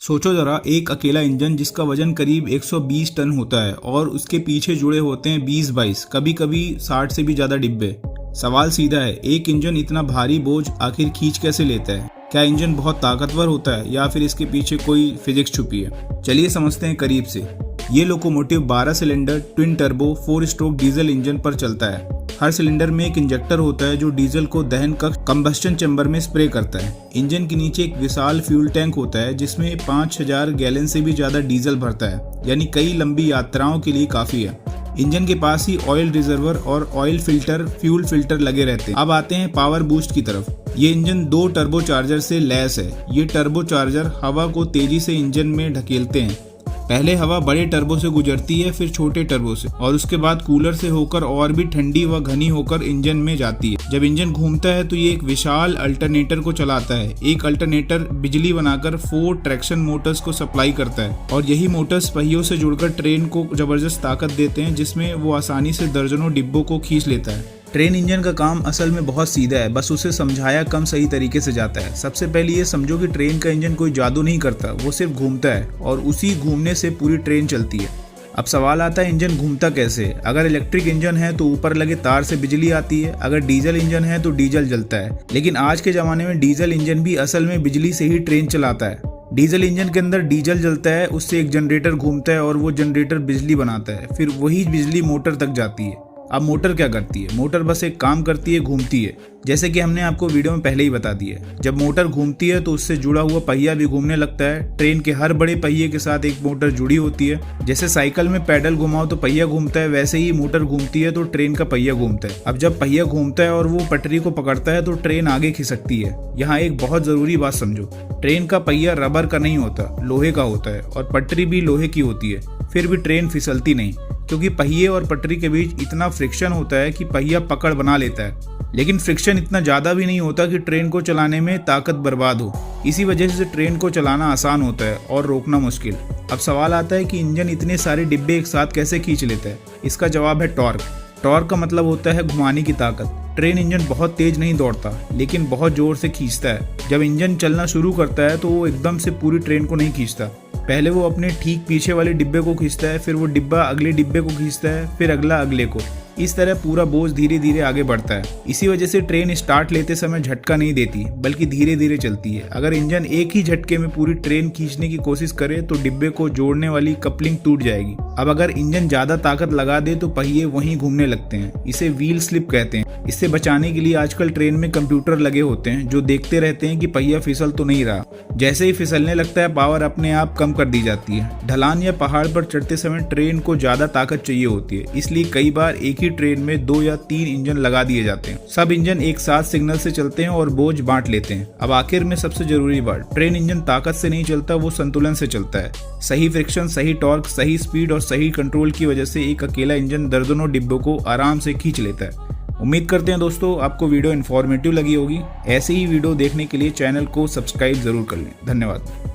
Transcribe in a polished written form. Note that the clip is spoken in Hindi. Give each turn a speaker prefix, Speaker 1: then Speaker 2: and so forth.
Speaker 1: सोचो जरा, एक अकेला इंजन जिसका वजन करीब 120 टन होता है और उसके पीछे जुड़े होते हैं 20-22 कभी कभी 60 से भी ज्यादा डिब्बे। सवाल सीधा है, एक इंजन इतना भारी बोझ आखिर खींच कैसे लेता है? क्या इंजन बहुत ताकतवर होता है या फिर इसके पीछे कोई फिजिक्स छुपी है? चलिए समझते हैं करीब से। ये locomotive 12 cylinder twin turbo 4 stroke diesel engine पर चलता है। हर सिलेंडर में एक इंजेक्टर होता है जो डीजल को दहन कक्ष कंबस्टन चैम्बर में स्प्रे करता है। इंजन के नीचे एक विशाल फ्यूल टैंक होता है जिसमें 5000 गैलन से भी ज्यादा डीजल भरता है, यानी कई लंबी यात्राओं के लिए काफी है। इंजन के पास ही ऑयल रिजर्वर और ऑयल फिल्टर, फ्यूल फिल्टर लगे रहते हैं। अब आते हैं पावर बूस्ट की तरफ। ये इंजन 2 टर्बो चार्जर से लैस है। ये टर्बो चार्जर हवा को तेजी से इंजन में ढकेलते हैं। पहले हवा बड़े टर्बो से गुजरती है, फिर छोटे टर्बो से, और उसके बाद कूलर से होकर और भी ठंडी व घनी होकर इंजन में जाती है। जब इंजन घूमता है तो ये एक विशाल अल्टरनेटर को चलाता है। एक अल्टरनेटर बिजली बनाकर 4 ट्रैक्शन मोटर्स को सप्लाई करता है और यही मोटर्स पहियों से जुड़कर ट्रेन को जबरदस्त ताकत देते हैं जिसमें वो आसानी से दर्जनों डिब्बों को खींच लेता है। ट्रेन इंजन का काम असल में बहुत सीधा है, बस उसे समझाया कम सही तरीके से जाता है। सबसे पहले ये समझो कि ट्रेन का इंजन कोई जादू नहीं करता, वो सिर्फ घूमता है और उसी घूमने से पूरी ट्रेन चलती है। अब सवाल आता है, इंजन घूमता कैसे? अगर इलेक्ट्रिक इंजन है तो ऊपर लगे तार से बिजली आती है, अगर डीजल इंजन है तो डीजल जलता है। लेकिन आज के जमाने में डीजल इंजन भी असल में बिजली से ही ट्रेन चलाता है। डीजल इंजन के अंदर डीजल जलता है, उससे एक जनरेटर घूमता है और वो जनरेटर बिजली बनाता है, फिर वही बिजली मोटर तक जाती है। अब मोटर क्या करती है? मोटर बस एक काम करती है, घूमती है। जैसे कि हमने आपको वीडियो में पहले ही बता दिया, जब मोटर घूमती है तो उससे जुड़ा हुआ पहिया भी घूमने लगता है। ट्रेन के हर बड़े पहिए के साथ एक मोटर जुड़ी होती है। जैसे साइकिल में पैडल घुमाओ तो पहिया घूमता है, वैसे ही मोटर घूमती है तो ट्रेन का पहिया घूमता है। अब जब पहिया घूमता है और वो पटरी को पकड़ता है तो ट्रेन आगे खिसकती है। यहाँ एक बहुत जरूरी बात समझो, ट्रेन का पहिया रबर का नहीं होता, लोहे का होता है, और पटरी भी लोहे की होती है। फिर भी ट्रेन फिसलती नहीं, क्योंकि पहिए और पटरी के बीच इतना फ्रिक्शन होता है कि पहिया पकड़ बना लेता है। लेकिन फ्रिक्शन इतना ज्यादा भी नहीं होता कि ट्रेन को चलाने में ताकत बर्बाद हो। इसी वजह से ट्रेन को चलाना आसान होता है और रोकना मुश्किल। अब सवाल आता है कि इंजन इतने सारे डिब्बे एक साथ कैसे खींच लेता है? इसका जवाब है टॉर्क। टॉर्क का मतलब होता है घुमाने की ताकत। ट्रेन इंजन बहुत तेज नहीं दौड़ता, लेकिन बहुत जोर से खींचता है। जब इंजन चलना शुरू करता है तो वो एकदम से पूरी ट्रेन को नहीं खींचता। पहले वो अपने ठीक पीछे वाले डिब्बे को खींचता है, फिर वो डिब्बा अगले डिब्बे को खींचता है, फिर अगला अगले को। इस तरह पूरा बोझ धीरे धीरे आगे बढ़ता है। इसी वजह से ट्रेन स्टार्ट लेते समय झटका नहीं देती, बल्कि धीरे धीरे चलती है। अगर इंजन एक ही झटके में पूरी ट्रेन खींचने की कोशिश करे तो डिब्बे को जोड़ने वाली कपलिंग टूट जाएगी। अब अगर इंजन ज्यादा ताकत लगा दे तो पहिए वहीं घूमने लगते हैं। इसे व्हील स्लिप कहते हैं। इससे बचाने के लिए आजकल ट्रेन में कंप्यूटर लगे होते हैं जो देखते रहते हैं कि पहिया फिसल तो नहीं रहा। जैसे ही फिसलने लगता है, पावर अपने आप कम कर दी जाती है। ढलान या पहाड़ पर चढ़ते समय ट्रेन को ज्यादा ताकत चाहिए होती है, इसलिए कई बार एक ही ट्रेन में 2 या 3 इंजन लगा दिए जाते हैं। सब इंजन एक साथ सिग्नल से चलते हैं और बोझ बांट लेते हैं। अब आखिर में सबसे जरूरी बात, ट्रेन इंजन ताकत से नहीं चलता, वो संतुलन से चलता है। सही फ्रिक्शन, सही टॉर्क, सही स्पीड और सही कंट्रोल की वजह से एक अकेला इंजन दर्जनों डिब्बों को आराम से खींच लेता है। उम्मीद करते हैं दोस्तों आपको वीडियो इन्फॉर्मेटिव लगी होगी। ऐसे ही वीडियो देखने के लिए चैनल को सब्सक्राइब जरूर कर लें। धन्यवाद।